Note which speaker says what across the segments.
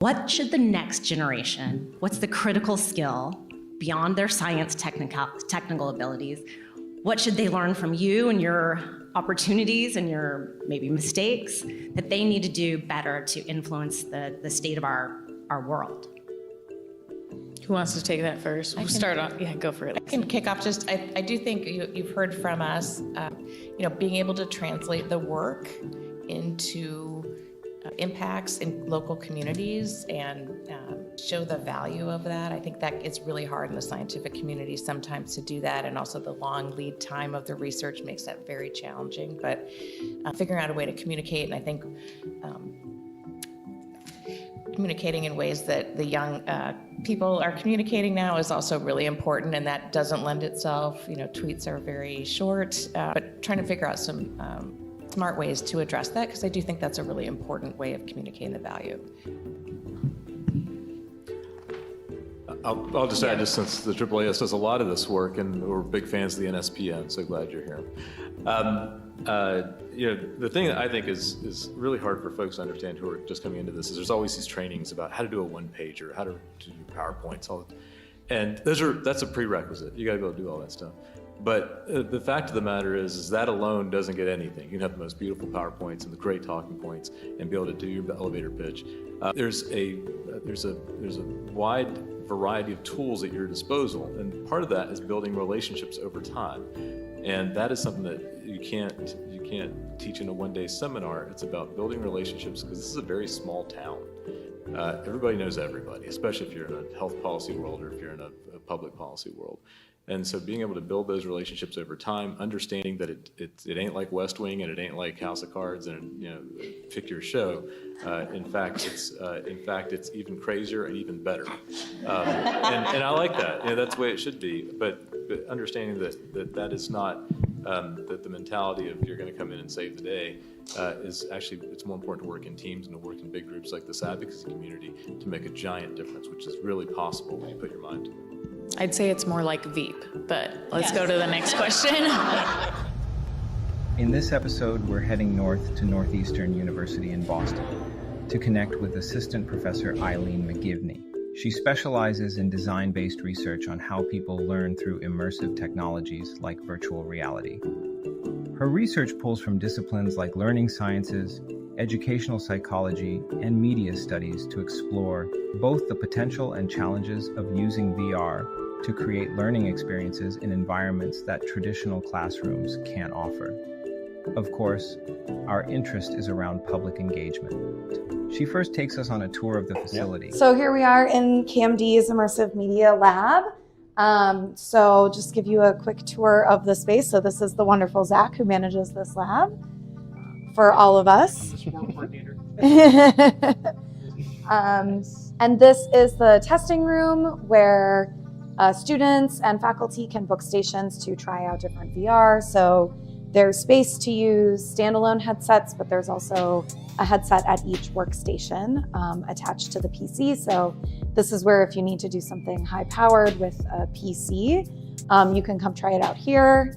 Speaker 1: What should the next generation, what's the critical skill beyond their science technical abilities? What should they learn from you and your opportunities and your maybe mistakes that they need to do better to influence the state of our world?
Speaker 2: Who wants to take that first? We'll start on, yeah, go for it.
Speaker 3: I can kick off. I do think you've heard from us, being able to translate the work into impacts in local communities and show the value of that. I think that it's really hard in the scientific community sometimes to do that, and also the long lead time of the research makes that very challenging. But figuring out a way to communicate, and I think communicating in ways that the young people are communicating now is also really important, and that doesn't lend itself. Tweets are very short, but trying to figure out some smart ways to address that, because I do think that's a really important way of communicating the value.
Speaker 4: I'll just add, just since the AAAS does a lot of this work, and we're big fans of the NSPN, so glad you're here. The thing that I think is really hard for folks to understand who are just coming into this is there's always these trainings about how to do a one-pager, how to do PowerPoints, and that's a prerequisite. You got to be able to do all that stuff. But the fact of the matter is that alone doesn't get anything. You can have the most beautiful PowerPoints and the great talking points and be able to do your elevator pitch. There's a wide variety of tools at your disposal, and part of that is building relationships over time. And that is something that you can't teach in a one-day seminar. It's about building relationships, because this is a very small town. Everybody knows everybody, especially if you're in a health policy world or if you're in a public policy world. And so being able to build those relationships over time, understanding that it ain't like West Wing and it ain't like House of Cards and pick your show. In fact, it's even crazier and even better. And I like that. That's the way it should be. But understanding that is not that the mentality of you're going to come in and save the day is actually, it's more important to work in teams and to work in big groups like this advocacy community to make a giant difference, which is really possible when you put your mind to it.
Speaker 2: I'd say it's more like Veep, but let's go to the next question.
Speaker 5: In this episode, we're heading north to Northeastern University in Boston to connect with Assistant Professor Eileen McGivney. She specializes in design-based research on how people learn through immersive technologies like virtual reality. Her research pulls from disciplines like learning sciences, educational psychology, and media studies to explore both the potential and challenges of using VR to create learning experiences in environments that traditional classrooms can't offer. Of course, our interest is around public engagement. She first takes us on a tour of the facility.
Speaker 6: So here we are in KMD's Immersive Media Lab. So just give you a quick tour of the space. So this is the wonderful Zach who manages this lab for all of us. And this is the testing room where students and faculty can book stations to try out different VR. So there's space to use standalone headsets, but there's also a headset at each workstation attached to the PC. So this is where if you need to do something high powered with a PC, you can come try it out here.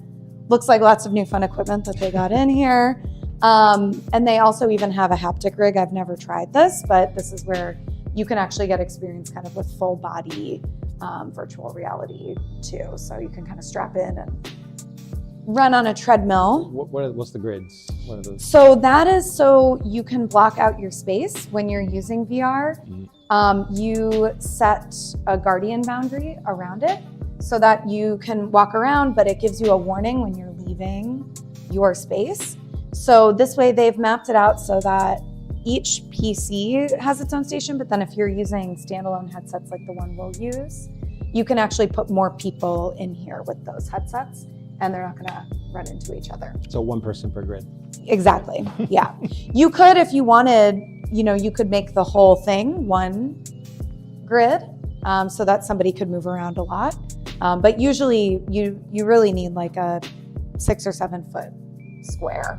Speaker 6: Looks like lots of new fun equipment that they got in here. And they also even have a haptic rig. I've never tried this, but this is where you can actually get experience kind of with full body virtual reality too. So you can kind of strap in and run on a treadmill.
Speaker 7: What's the grids? What are those?
Speaker 6: So that is so you can block out your space when you're using VR. You set a guardian boundary around it so that you can walk around, but it gives you a warning when you're leaving your space. So this way they've mapped it out so that each PC has its own station, but then if you're using standalone headsets like the one we'll use, you can actually put more people in here with those headsets and they're not gonna run into each other.
Speaker 7: So one person per grid.
Speaker 6: Exactly, yeah. You could, if you wanted, you could make the whole thing one grid so that somebody could move around a lot. But usually you really need like a 6 or 7 foot square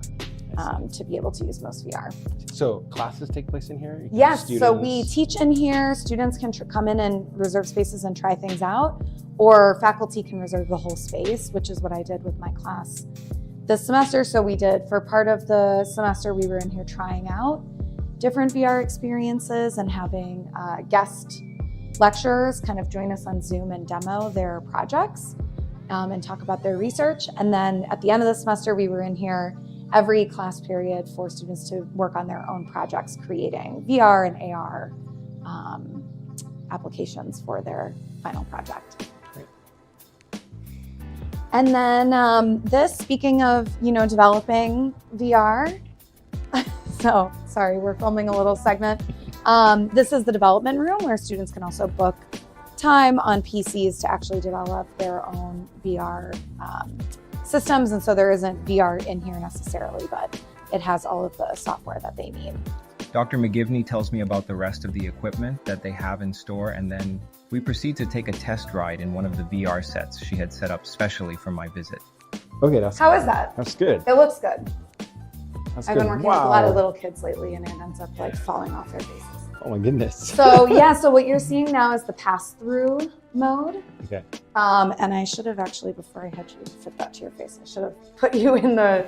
Speaker 6: to be able to use most VR.
Speaker 7: So classes take place in here?
Speaker 6: Yes, so we teach in here. Students can come in and reserve spaces and try things out, or faculty can reserve the whole space, which is what I did with my class this semester. So we did, for part of the semester, we were in here trying out different VR experiences and having guest lecturers kind of join us on Zoom and demo their projects and talk about their research. And then at the end of the semester, we were in here every class period for students to work on their own projects, creating VR and AR applications for their final project.
Speaker 7: Great.
Speaker 6: And then this, speaking of, developing VR, so sorry, we're filming a little segment. This is the development room where students can also book time on PCs to actually develop their own VR systems. And so there isn't VR in here necessarily, but it has all of the software that they need.
Speaker 5: Dr. McGivney tells me about the rest of the equipment that they have in store, and then we proceed to take a test ride in one of the VR sets she had set up specially for my visit.
Speaker 7: Okay,
Speaker 6: How is that?
Speaker 7: That's good.
Speaker 6: It looks good.
Speaker 7: That's
Speaker 6: I've
Speaker 7: good.
Speaker 6: been working with a lot of little kids lately, and it ends up like falling off their faces.
Speaker 7: Oh my goodness.
Speaker 6: So yeah, so what you're seeing now is the pass-through mode.
Speaker 7: Okay.
Speaker 6: And I should have actually, before I had you fit that to your face, I should have put you in the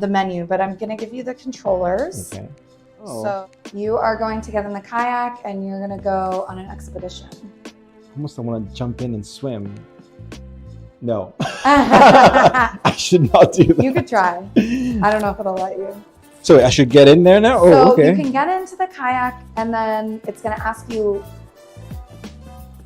Speaker 6: menu, but I'm gonna give you the controllers.
Speaker 7: Okay. Oh,
Speaker 6: So you are going to get in the kayak and you're gonna go on an expedition.
Speaker 7: almost I want to jump in and swim. No.
Speaker 6: You
Speaker 7: I should not do that.
Speaker 6: could try. I don't know if it'll let you.
Speaker 7: So I should get in there now?
Speaker 6: So
Speaker 7: Oh, okay.
Speaker 6: you can get into the kayak and then it's gonna ask you,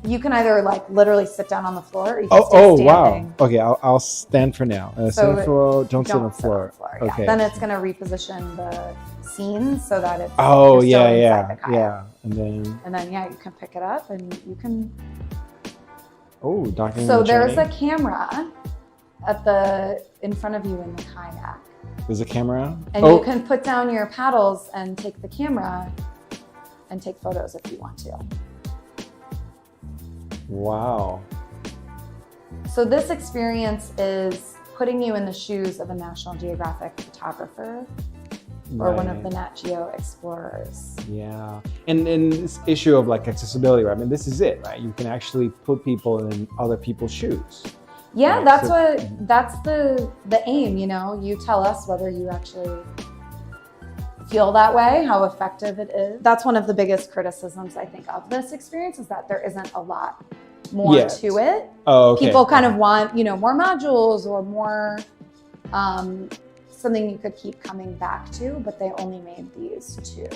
Speaker 6: you can either like literally sit down on the floor or you can stay
Speaker 7: Oh,
Speaker 6: standing.
Speaker 7: wow. Okay, I'll stand for now. Sit on the floor, don't sit on the
Speaker 6: sit on
Speaker 7: floor.
Speaker 6: the floor. Yeah.
Speaker 7: Okay.
Speaker 6: Then it's gonna reposition the scene so that it's
Speaker 7: Oh,
Speaker 6: you're still
Speaker 7: yeah,
Speaker 6: inside the kayak.
Speaker 7: yeah. And then,
Speaker 6: And then you can pick it up and you can.
Speaker 7: oh, documentary
Speaker 6: So there's a
Speaker 7: training.
Speaker 6: camera in front of you in the kayak,
Speaker 7: There's a camera.
Speaker 6: and
Speaker 7: Oh,
Speaker 6: you can put down your paddles and take the camera and take photos if you want to.
Speaker 7: wow.
Speaker 6: So this experience is putting you in the shoes of a National Geographic photographer or one of
Speaker 7: Right.
Speaker 6: the Nat Geo explorers.
Speaker 7: Yeah, and this issue of like accessibility, right? I mean, this is it, right? You can actually put people in other people's shoes.
Speaker 6: Yeah,
Speaker 7: Right,
Speaker 6: that's the aim, You tell us whether you actually feel that way, how effective it is. That's one of the biggest criticisms I think of this experience is that there isn't a lot more
Speaker 7: Yet.
Speaker 6: to it.
Speaker 7: Oh, okay.
Speaker 6: People kind of want, more modules or more something you could keep coming back to, but they only made these two.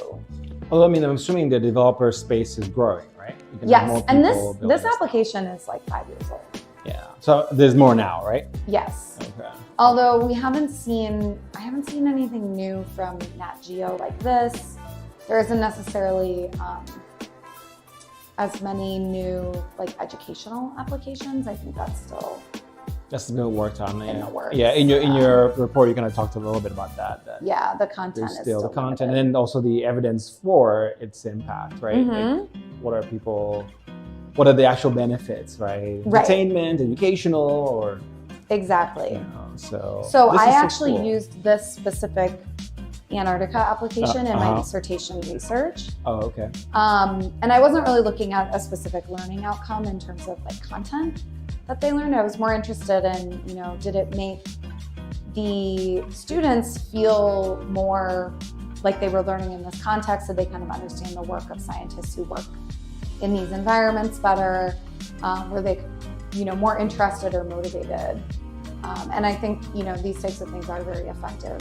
Speaker 7: Well, I mean, I'm assuming the developer space is growing, right? You can have
Speaker 6: Yes,
Speaker 7: more
Speaker 6: and
Speaker 7: people building
Speaker 6: this
Speaker 7: stuff.
Speaker 6: application is like 5 years old.
Speaker 7: Yeah. So there's more now, right?
Speaker 6: Yes.
Speaker 7: Okay.
Speaker 6: Although I haven't seen anything new from Nat Geo like this. There isn't necessarily as many new like educational applications. I think that's still
Speaker 7: That's been worked on.
Speaker 6: in
Speaker 7: Yeah.
Speaker 6: the works.
Speaker 7: Yeah. In your report, you're gonna talk a little bit about that.
Speaker 6: Yeah, the content
Speaker 7: There's
Speaker 6: is
Speaker 7: still the content,
Speaker 6: limited.
Speaker 7: and also the evidence for its impact, right?
Speaker 6: Mhm.
Speaker 7: Like, what are the actual benefits, right?
Speaker 6: Right.
Speaker 7: Entertainment, educational, or
Speaker 6: Exactly.
Speaker 7: so.
Speaker 6: So
Speaker 7: this
Speaker 6: I
Speaker 7: is
Speaker 6: actually
Speaker 7: cool.
Speaker 6: used this specific Antarctica application in my
Speaker 7: Uh-huh.
Speaker 6: dissertation research.
Speaker 7: Oh, okay.
Speaker 6: And I wasn't really looking at a specific learning outcome in terms of like content that they learned. I was more interested in, did it make the students feel more like they were learning in this context? Did they kind of understand the work of scientists who work in these environments better? Were they, more interested or motivated? And I think, these types of things are very effective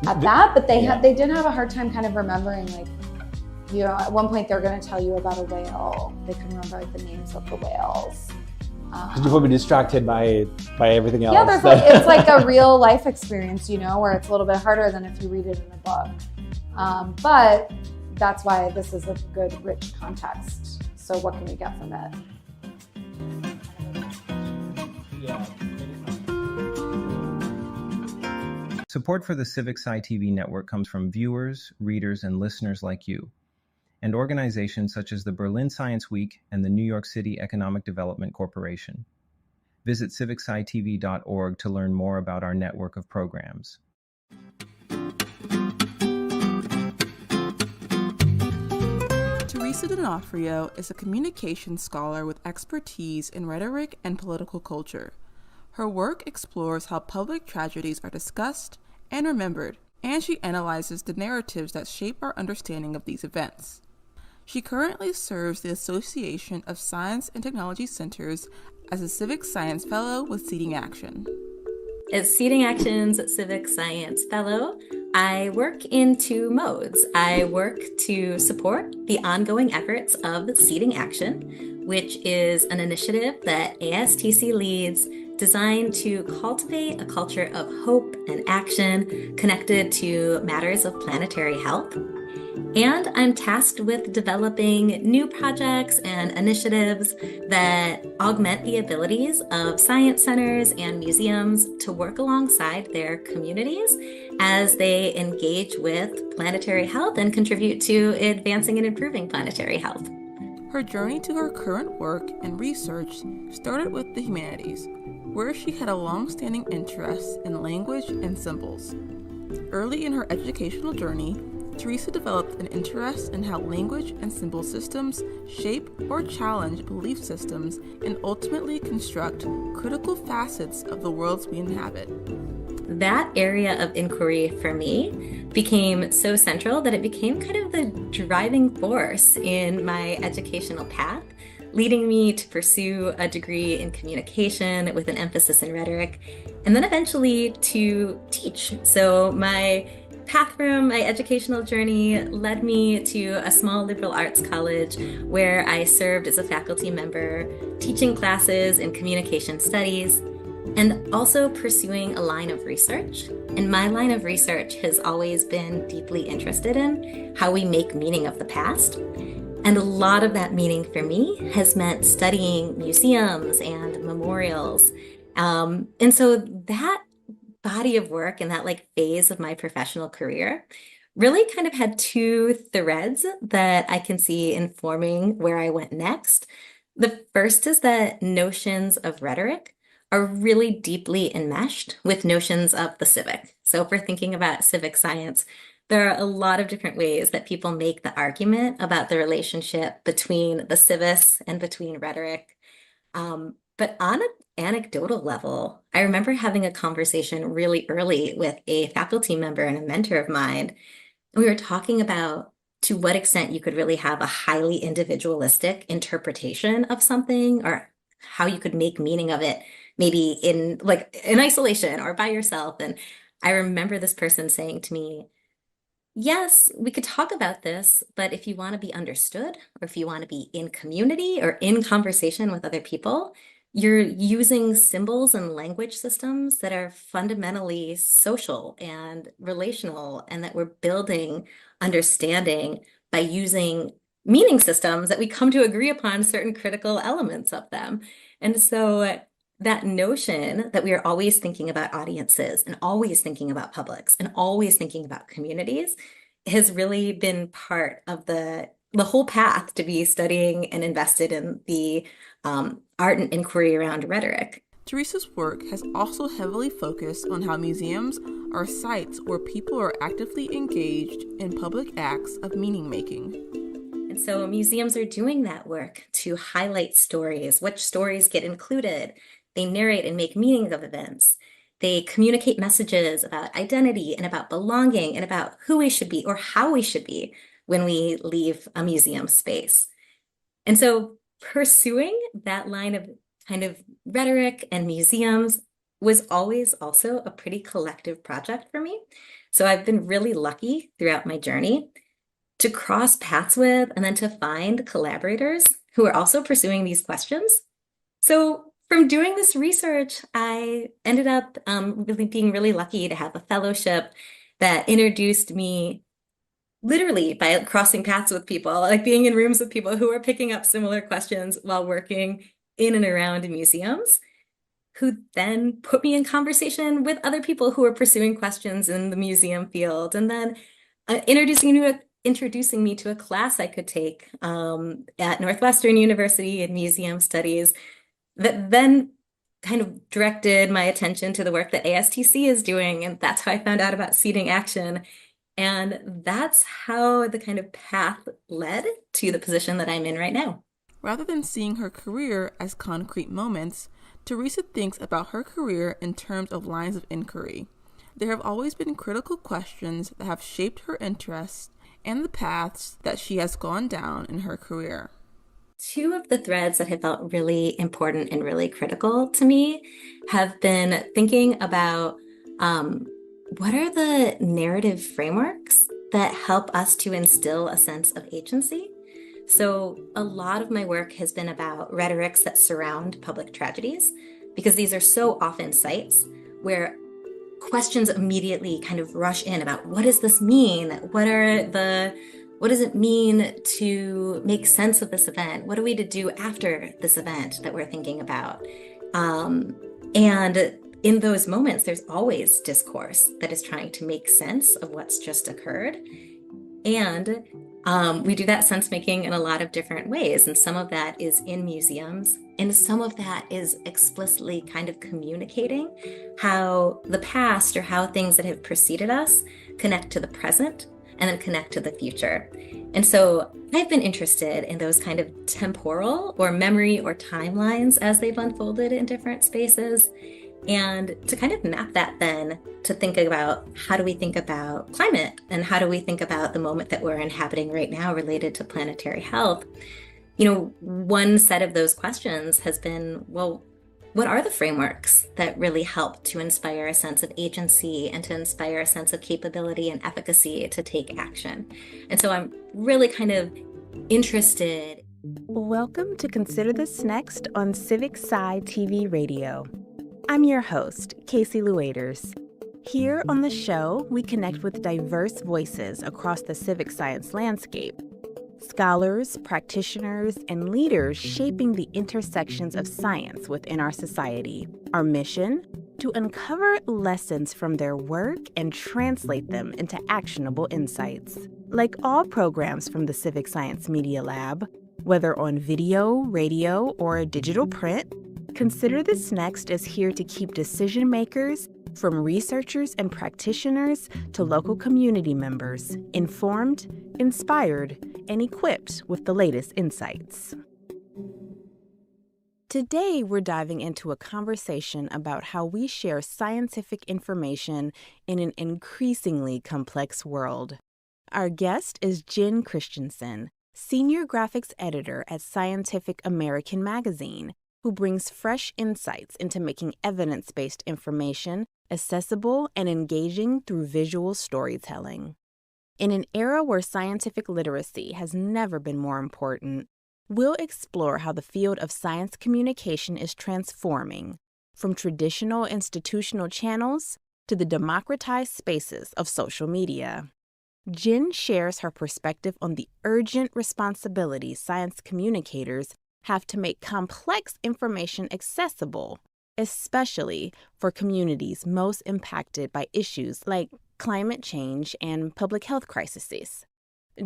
Speaker 6: at that, but they did have a hard time kind of remembering, like, at one point they're going to tell you about a whale. They couldn't remember like the names of the whales.
Speaker 7: Because you're probably distracted by everything else.
Speaker 6: Yeah, it's like a real life experience, where it's a little bit harder than if you read it in a book. But that's why this is a good, rich context. So what can we get from it?
Speaker 5: Support for the Civic TV network comes from viewers, readers, and listeners like you, and organizations such as the Berlin Science Week and the New York City Economic Development Corporation. Visit civicscitv.org to learn more about our network of programs.
Speaker 8: Teresa D'Onofrio is a communications scholar with expertise in rhetoric and political culture. Her work explores how public tragedies are discussed and remembered and she analyzes the narratives that shape our understanding of these events. She currently serves the Association of Science and Technology Centers as a Civic Science Fellow with Seeding Action.
Speaker 9: As Seeding Action's Civic Science Fellow, I work in two modes. I work to support the ongoing efforts of Seeding Action, which is an initiative that ASTC leads designed to cultivate a culture of hope and action connected to matters of planetary health. And I'm tasked with developing new projects and initiatives that augment the abilities of science centers and museums to work alongside their communities as they engage with planetary health and contribute to advancing and improving planetary health.
Speaker 8: Her journey to her current work and research started with the humanities, where she had a long-standing interest in language and symbols. Early in her educational journey, Teresa developed an interest in how language and symbol systems shape or challenge belief systems and ultimately construct critical facets of the worlds we inhabit.
Speaker 9: That area of inquiry for me became so central that it became kind of the driving force in my educational path, leading me to pursue a degree in communication with an emphasis in rhetoric, and then eventually to teach. So my path from my educational journey led me to a small liberal arts college where I served as a faculty member, teaching classes in communication studies, and also pursuing a line of research. And my line of research has always been deeply interested in how we make meaning of the past. And a lot of that meaning for me has meant studying museums and memorials. And so that body of work and that phase of my professional career really kind of had two threads that I can see informing where I went next. The first is that notions of rhetoric are really deeply enmeshed with notions of the civic. So if we're thinking about civic science, there are a lot of different ways that people make the argument about the relationship between the civis and between rhetoric. But on an anecdotal level, I remember having a conversation really early with a faculty member and a mentor of mine. We were talking about to what extent you could really have a highly individualistic interpretation of something, or how you could make meaning of it, maybe in isolation or by yourself. And I remember this person saying to me, yes, we could talk about this, but if you want to be understood, or if you want to be in community or in conversation with other people, you're using symbols and language systems that are fundamentally social and relational, and that we're building understanding by using meaning systems that we come to agree upon certain critical elements of them. And so that notion that we are always thinking about audiences and always thinking about publics and always thinking about communities has really been part of the whole path to be studying and invested in the art and inquiry around rhetoric.
Speaker 8: Teresa's work has also heavily focused on how museums are sites where people are actively engaged in public acts of meaning making.
Speaker 9: And so museums are doing that work to highlight stories, which stories get included. They narrate and make meaning of events. They communicate messages about identity and about belonging and about who we should be or how we should be when we leave a museum space. And so pursuing that line of kind of rhetoric and museums was always also a pretty collective project for me. So I've been really lucky throughout my journey to cross paths with and then to find collaborators who are also pursuing these questions. So from doing this research, I ended up being really lucky to have a fellowship that introduced me literally by crossing paths with people, being in rooms with people who are picking up similar questions while working in and around museums, who then put me in conversation with other people who are pursuing questions in the museum field, and then introducing me to a class I could take at Northwestern University in museum studies that then kind of directed my attention to the work that ASTC is doing. And that's how I found out about Seeding Action. And that's how the kind of path led to the position that I'm in right now.
Speaker 8: Rather than seeing her career as concrete moments, Teresa thinks about her career in terms of lines of inquiry. there have always been critical questions that have shaped her interests and the paths that she has gone down in her career.
Speaker 9: Two of the threads that have felt really important and really critical to me have been thinking about what are the narrative frameworks that help us to instill a sense of agency. So a lot of my work has been about rhetorics that surround public tragedies, because these are so often sites where questions immediately kind of rush in about what does this mean? What does it mean to make sense of this event? What are we to do after this event that we're thinking about? And in those moments, there's always discourse that is trying to make sense of what's just occurred. And we do that sense making in a lot of different ways. And some of that is in museums, and some of that is explicitly kind of communicating how the past or how things that have preceded us connect to the present and then connect to the future. And so I've been interested in those kind of temporal or memory or timelines as they've unfolded in different spaces. And to kind of map that then to think about how do we think about climate and how do we think about the moment that we're inhabiting right now related to planetary health. You know, one set of those questions has been, well, what are the frameworks that really help to inspire a sense of agency and to inspire a sense of capability and efficacy to take action? And so I'm really kind of interested.
Speaker 10: Welcome to Consider This Next on Civic Sci TV Radio. I'm your host, Casey Lueders. Here on the show, we connect with diverse voices across the civic science landscape. Scholars, practitioners, and leaders shaping the intersections of science within our society. Our mission? To uncover lessons from their work and translate them into actionable insights. Like all programs from the Civic Science Media Lab, whether on video, radio, or digital print, Consider This Next is here to keep decision makers, from researchers and practitioners to local community members, informed, inspired, and equipped with the latest insights. Today, we're diving into a conversation about how we share scientific information in an increasingly complex world. Our guest is Jen Christensen, Senior Graphics Editor at Scientific American Magazine, who brings fresh insights into making evidence-based information accessible and engaging through visual storytelling. In an era where scientific literacy has never been more important, we'll explore how the field of science communication is transforming, from traditional institutional channels to the democratized spaces of social media. Jen shares her perspective on the urgent responsibility science communicators have to make complex information accessible, especially for communities most impacted by issues like climate change and public health crises.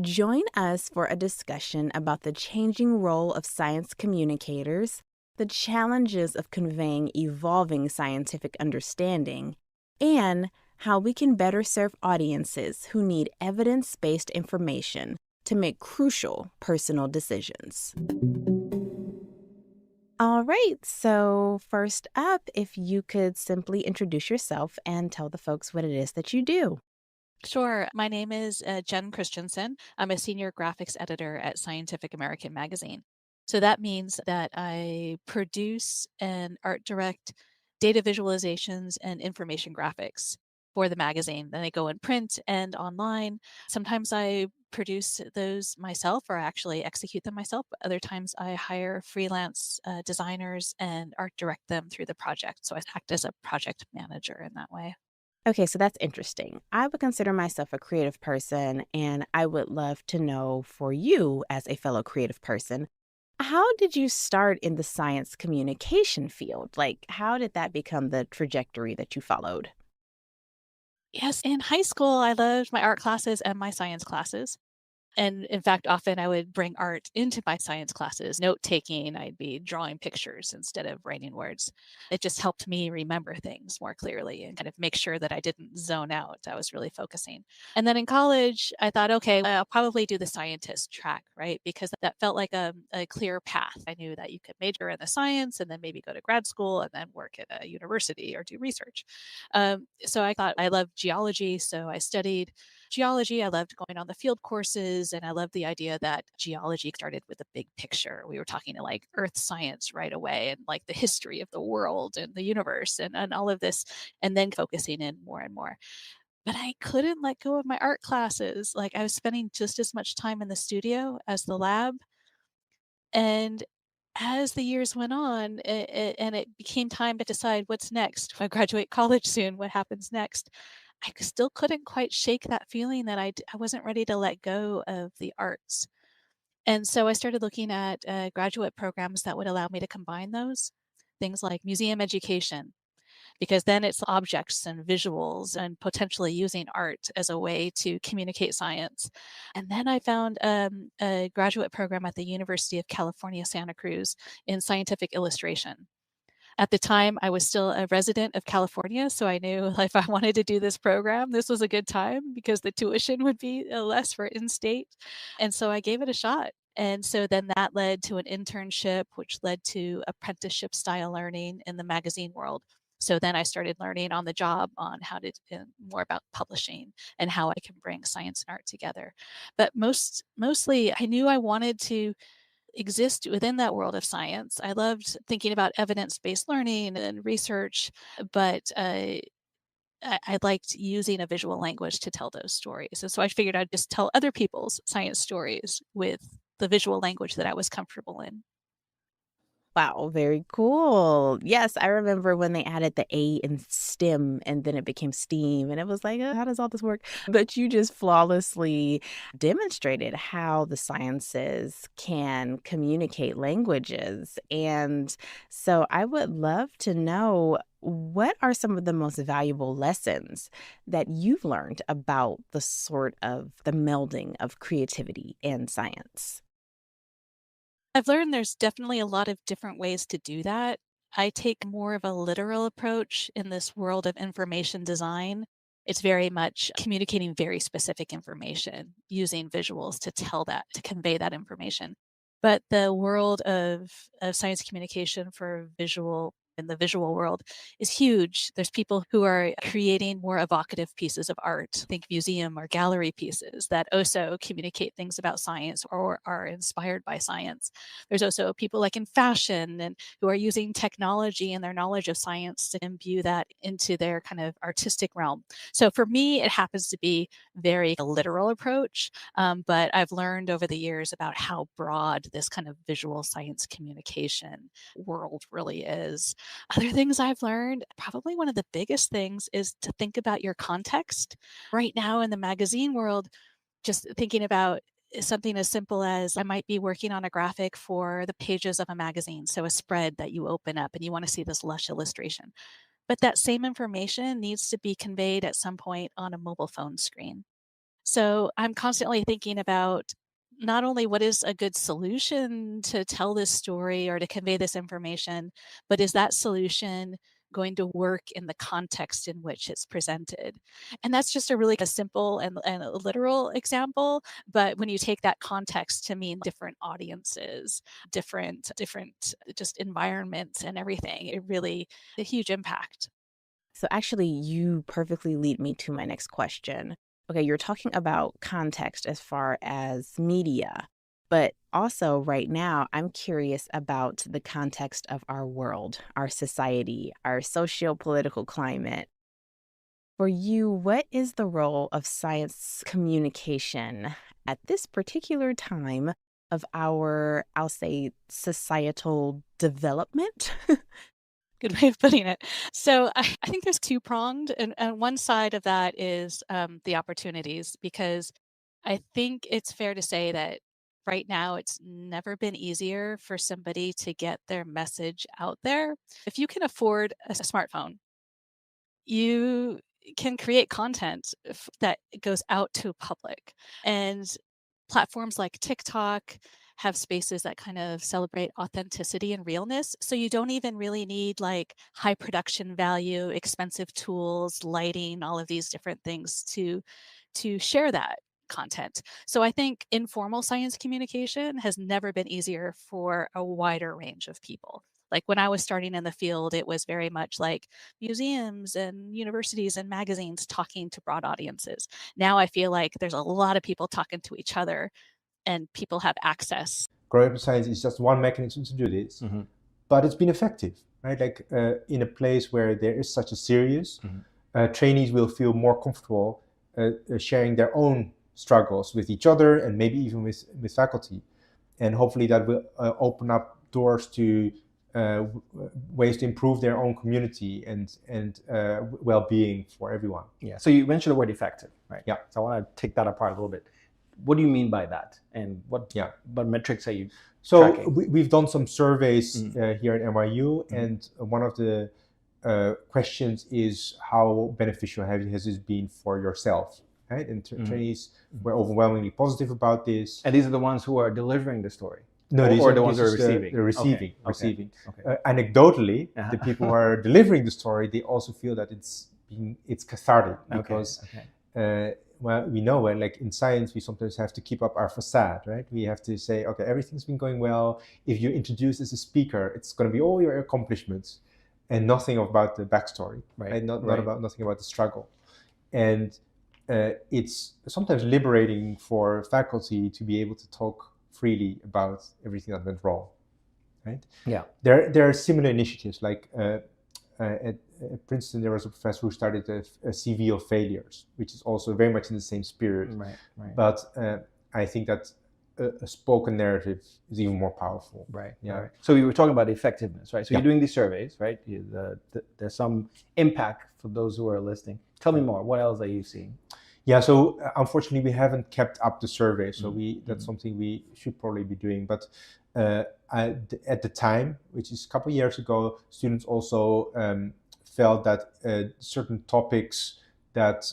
Speaker 10: Join us for a discussion about the changing role of science communicators, the challenges of conveying evolving scientific understanding, and how we can better serve audiences who need evidence-based information to make crucial personal decisions. All right, so first up, if you could simply introduce yourself and tell the folks what it is that you do.
Speaker 11: Sure. My name is Jen Christensen. I'm a senior graphics editor at Scientific American Magazine. So that means that I produce and art direct data visualizations and information graphics for the magazine. Then they go in print and online. Sometimes I produce those myself or actually execute them myself. Other times I hire freelance designers and art direct them through the project. So I act as a project manager in that way.
Speaker 10: Okay, so that's interesting. I would consider myself a creative person, and I would love to know for you, as a fellow creative person, how did you start in the science communication field? Like, how did that become the trajectory that you followed?
Speaker 11: Yes, in high school, I loved my art classes and my science classes. And in fact, often I would bring art into my science classes, note taking. I'd be drawing pictures instead of writing words. It just helped me remember things more clearly and kind of make sure that I didn't zone out. I was really focusing. And then in college, I thought, okay, I'll probably do the scientist track, right? Because that felt like a clear path. I knew that you could major in the science and then maybe go to grad school and then work at a university or do research. So I thought I loved geology. So I studied geology. I loved going on the field courses, and I loved the idea that geology started with a big picture. We were talking to like earth science right away and like the history of the world and the universe and all of this, and then focusing in more and more. But I couldn't let go of my art classes. Like I was spending just as much time in the studio as the lab. And as the years went on, and it became time to decide what's next. If I graduate college soon, what happens next? Still couldn't quite shake that feeling that I wasn't ready to let go of the arts. And so I started looking at graduate programs that would allow me to combine those things like museum education, because then it's objects and visuals and potentially using art as a way to communicate science. And then I found a graduate program at the University of California, Santa Cruz in scientific illustration. At the time, I was still a resident of California, so I knew if I wanted to do this program, this was a good time because the tuition would be less for in-state. And so I gave it a shot. And so then that led to an internship, which led to apprenticeship style learning in the magazine world. So then I started learning on the job on how to more about publishing and how I can bring science and art together. But mostly I knew I wanted to exist within that world of science. I loved thinking about evidence-based learning and research, but I liked using a visual language to tell those stories. And so I figured I'd just tell other people's science stories with the visual language that I was comfortable in.
Speaker 10: Wow, very cool. Yes, I remember when they added the A in STEM and then it became STEAM, and it was like, how does all this work? But you just flawlessly demonstrated how the sciences can communicate languages. And so I would love to know, what are some of the most valuable lessons that you've learned about the sort of the melding of creativity and science?
Speaker 11: I've learned there's definitely a lot of different ways to do that. I take more of a literal approach in this world of information design. It's very much communicating very specific information using visuals to tell that, to convey that information. But the world of science communication for visual in the visual world is huge. There's people who are creating more evocative pieces of art, think museum or gallery pieces that also communicate things about science or are inspired by science. There's also people like in fashion and who are using technology and their knowledge of science to imbue that into their kind of artistic realm. So for me, it happens to be very a literal approach, but I've learned over the years about how broad this kind of visual science communication world really is. Other things I've learned, probably one of the biggest things is to think about your context. Right now in the magazine world, just thinking about something as simple as I might be working on a graphic for the pages of a magazine. So a spread that you open up and you want to see this lush illustration. But that same information needs to be conveyed at some point on a mobile phone screen. So I'm constantly thinking about not only what is a good solution to tell this story or to convey this information, but is that solution going to work in the context in which it's presented? And that's just a really a simple and a literal example. But when you take that context to mean different audiences, different just environments and everything, it really a huge impact.
Speaker 10: So actually, you perfectly lead me to my next question. Okay, you're talking about context as far as media, but also right now, I'm curious about the context of our world, our society, our socio-political climate. For you, what is the role of science communication at this particular time of our, I'll say, societal development?
Speaker 11: Good way of putting it. So I think there's two pronged, and one side of that is the opportunities, because I think it's fair to say that right now it's never been easier for somebody to get their message out there. If you can afford a smartphone, you can create content that goes out to public. And platforms like TikTok have spaces that kind of celebrate authenticity and realness. So you don't even really need like high production value, expensive tools, lighting, all of these different things to share that content. So I think informal science communication has never been easier for a wider range of people. Like when I was starting in the field, it was very much like museums and universities and magazines talking to broad audiences. Now I feel like there's a lot of people talking to each other and people have access.
Speaker 7: Growing up in science is just one mechanism to do this, but it's been effective, right? Like in a place where there is such a series, trainees will feel more comfortable sharing their own struggles with each other and maybe even with faculty. And hopefully that will open up doors to ways to improve their own community and well-being for everyone.
Speaker 12: Yeah. So you mentioned the word effective, right?
Speaker 7: Yeah.
Speaker 12: So I want to take that apart a little bit. What do you mean by that, and what metrics are you tracking?
Speaker 7: We've done some surveys here at NYU, and one of the questions is how beneficial has this been for yourself, right? And trainees were overwhelmingly positive about this.
Speaker 12: And these are the ones who are delivering the story?
Speaker 7: No, these
Speaker 12: or
Speaker 7: are
Speaker 12: the ones who are receiving?
Speaker 7: The receiving.
Speaker 12: Okay.
Speaker 7: Receiving.
Speaker 12: Okay.
Speaker 7: Anecdotally, the people who are delivering the story, they also feel that it's cathartic because well, we know like in science, we sometimes have to keep up our facade, right? We have to say, okay, everything's been going well. If you introduce as a speaker, it's going to be all your accomplishments and nothing about the backstory, right? Not about nothing about the struggle. And it's sometimes liberating for faculty to be able to talk freely about everything that went wrong, right?
Speaker 12: Yeah.
Speaker 7: There are similar initiatives like at Princeton, there was a professor who started a CV of failures, which is also very much in the same spirit.
Speaker 12: Right.
Speaker 7: But I think that a spoken narrative is even more powerful.
Speaker 12: Right.
Speaker 7: Yeah.
Speaker 12: Right. So we were talking about effectiveness, right? So you're doing these surveys, right? There's some impact for those who are listening. Tell me more. What else are you seeing?
Speaker 7: Yeah. So unfortunately, we haven't kept up the survey. So that's something we should probably be doing. But at the time, which is a couple of years ago, students also felt that certain topics that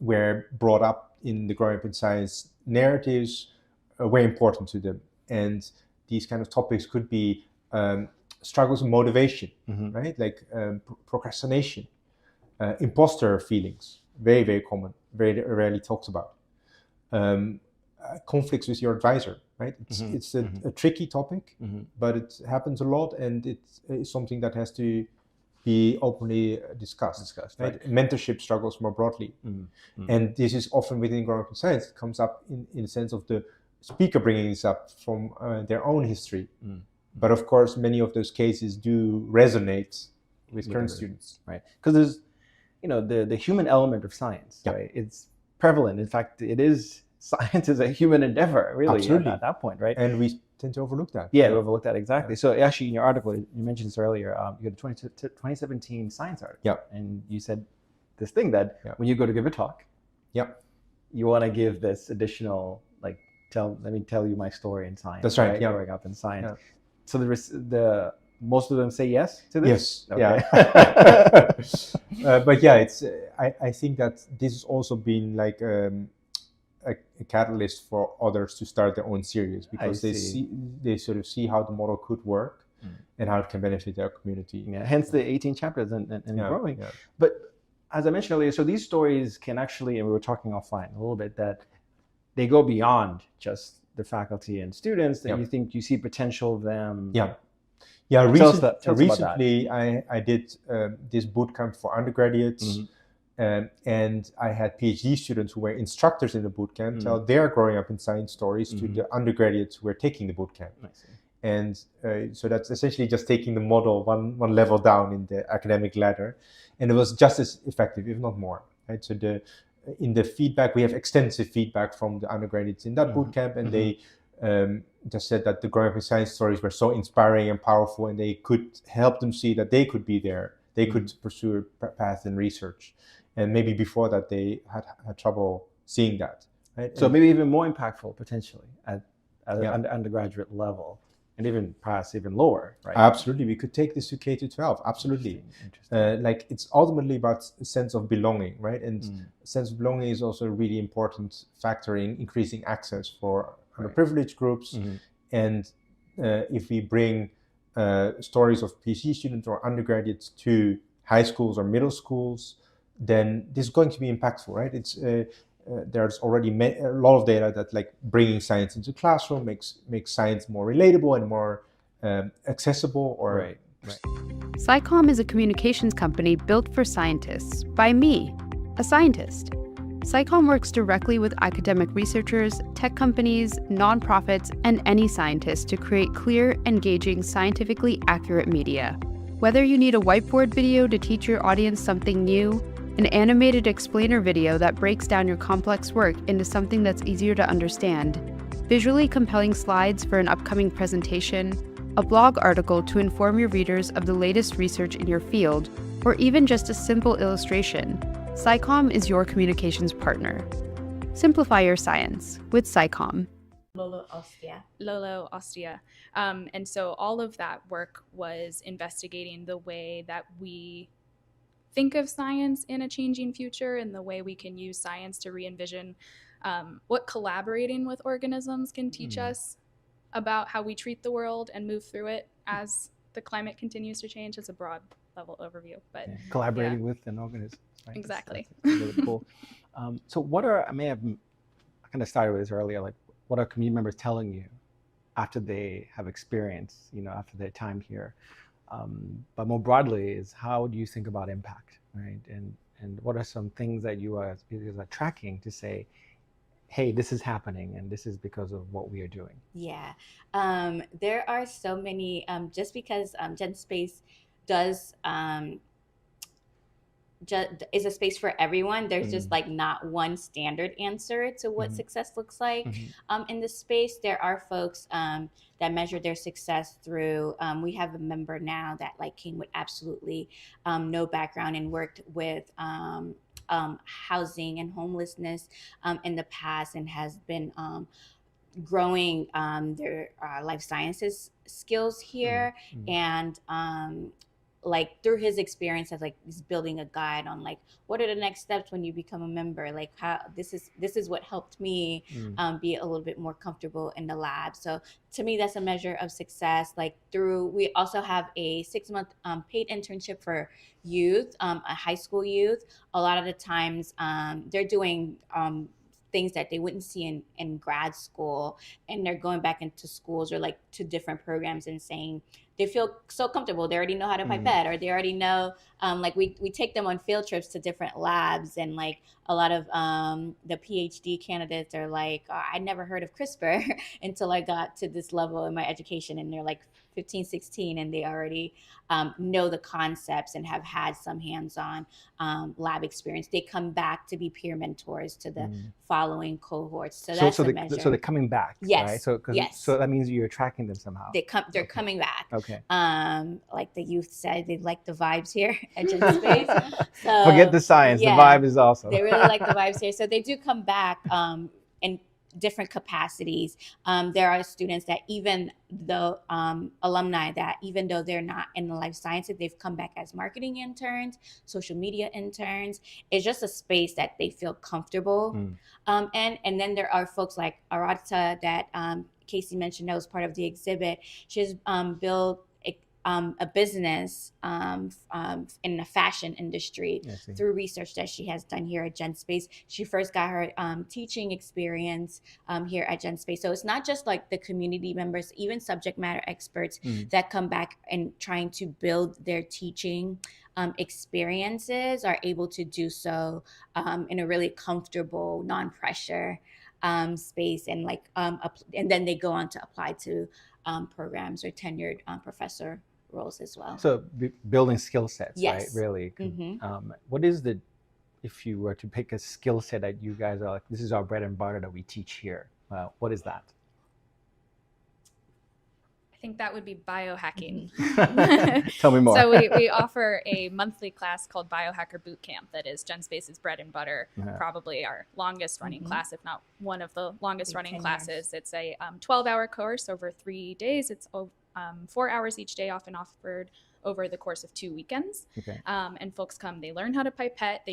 Speaker 7: were brought up in the Growing Up in Science narratives were important to them. And these kind of topics could be struggles and motivation, right? Like procrastination, imposter feelings, very, very common, very rarely talked about. Conflicts with your advisor, right? It's a tricky topic, but it happens a lot, and it's something that has to be openly discussed, right? Mentorship struggles more broadly. And this is often within Growing Up in Science, it comes up in the sense of the speaker bringing this up from their own history. But of course, many of those cases do resonate with current students.
Speaker 12: Right. Because there's, the human element of science, right? It's prevalent. In fact, it is, science is a human endeavor, really.
Speaker 7: Absolutely.
Speaker 12: At that point, right?
Speaker 7: And we tend to overlook that.
Speaker 12: Yeah, we overlook that, exactly. So actually, in your article, you mentioned this earlier, you had a 2017 science article.
Speaker 7: Yeah.
Speaker 12: And you said this thing that when you go to give a talk, you want to give this additional, like, let me tell you my story in science.
Speaker 7: That's right. Yeah.
Speaker 12: Growing up in science. Yeah. So the most of them say yes to
Speaker 7: Yes.
Speaker 12: this?
Speaker 7: Okay. Yeah. But yeah, it's. I think that this has also been like a catalyst for others to start their own series, because they sort of see how the model could work and how it can benefit their community.
Speaker 12: Yeah. Hence the 18 chapters and growing.
Speaker 7: Yeah.
Speaker 12: But as I mentioned earlier, so these stories can actually, and we were talking offline a little bit, that they go beyond just the faculty and students, that you see potential of them.
Speaker 7: Yeah,
Speaker 12: recently
Speaker 7: I did this bootcamp for undergraduates, and I had PhD students who were instructors in the bootcamp tell their Growing Up in Science stories to the undergraduates who were taking the bootcamp. And so that's essentially just taking the model one level down in the academic ladder, and it was just as effective, if not more. Right. So in the feedback, we have extensive feedback from the undergraduates in that bootcamp, and they just said that the Growing Up in Science stories were so inspiring and powerful, and they could help them see that they could be there. They could pursue a path in research. And maybe before that, they had trouble seeing that. Right?
Speaker 12: So maybe even more impactful, potentially, at an undergraduate level, and even perhaps even lower, right?
Speaker 7: Absolutely, we could take this to K to 12. Absolutely, like it's ultimately about a sense of belonging, right? And sense of belonging is also a really important factor in increasing access for underprivileged groups. And if we bring stories of PhD students or undergraduates to high schools or middle schools, then this is going to be impactful, right? It's there's already a lot of data that like bringing science into classroom makes science more relatable and more accessible. Or
Speaker 13: SciComm is a communications company built for scientists by me, a scientist. SciComm works directly with academic researchers, tech companies, nonprofits, and any scientist to create clear, engaging, scientifically accurate media. Whether you need a whiteboard video to teach your audience something new, an animated explainer video that breaks down your complex work into something that's easier to understand, visually compelling slides for an upcoming presentation, a blog article to inform your readers of the latest research in your field, or even just a simple illustration, SciComm is your communications partner. Simplify your science with SciComm.
Speaker 14: Lolo Ostia. And so all of that work was investigating the way that we think of science in a changing future and the way we can use science to re-envision what collaborating with organisms can teach us about how we treat the world and move through it as the climate continues to change. It's a broad level overview, but
Speaker 12: collaborating with an organism. Right?
Speaker 14: Exactly.
Speaker 12: That's really cool. So what are, I kind of started with this earlier, like what are community members telling you after they have experienced, after their time here? But more broadly is how do you think about impact, right? And what are some things that you are tracking to say, hey, this is happening and this is because of what we are doing?
Speaker 15: Yeah, there are so many, just because Genspace does, is a space for everyone. There's just like not one standard answer to what success looks like. In this space, there are folks that measure their success through, we have a member now that like came with absolutely no background and worked with housing and homelessness in the past and has been growing their life sciences skills here. And like through his experience as like he's building a guide on like what are the next steps when you become a member, like how this is what helped me be a little bit more comfortable in the lab. So to me that's a measure of success. Like we also have a 6-month paid internship for youth, a high school youth. A lot of the times they're doing things that they wouldn't see in grad school, and they're going back into schools or like to different programs and saying they feel so comfortable. They already know how to pipette, or they already know, like we take them on field trips to different labs, and like a lot of the PhD candidates are like, oh, I never heard of CRISPR until I got to this level in my education, and they're like 15, 16, and they already know the concepts and have had some hands-on lab experience. They come back to be peer mentors to the following cohorts. So that's a measure.
Speaker 12: So they're coming back,
Speaker 15: yes,
Speaker 12: right? So,
Speaker 15: yes.
Speaker 12: So that means you're tracking them somehow.
Speaker 15: They're coming back.
Speaker 12: Okay.
Speaker 15: Like the youth said, they like the vibes here at Genspace. So,
Speaker 12: forget the science,
Speaker 15: yeah,
Speaker 12: the vibe is awesome.
Speaker 15: They really like the vibes here. So they do come back in different capacities. There are students that even though alumni that even though they're not in the life sciences, they've come back as marketing interns, social media interns. It's just a space that they feel comfortable. And then there are folks like Aradhana that Casey mentioned that was part of the exhibit. She's built a business in the fashion industry through research that she has done here at Genspace. She first got her teaching experience here at Genspace. So it's not just like the community members, even subject matter experts that come back and trying to build their teaching experiences are able to do so in a really comfortable, non-pressure space, and like and then they go on to apply to programs or tenured professor roles as well.
Speaker 12: So building skill sets,
Speaker 15: yes.
Speaker 12: right? Really. What is if you were to pick a skill set that you guys are like, this is our bread and butter that we teach here, what is that?
Speaker 15: I
Speaker 14: think that would be biohacking.
Speaker 12: Tell me more.
Speaker 14: So we offer a monthly class called Biohacker Bootcamp that is Genspace's bread and butter, probably our longest running class, if not one of the longest running classes. It's a 12-hour course over 3 days. It's 4 hours each day, often offered over the course of 2 weekends. And folks come, they learn how to pipette,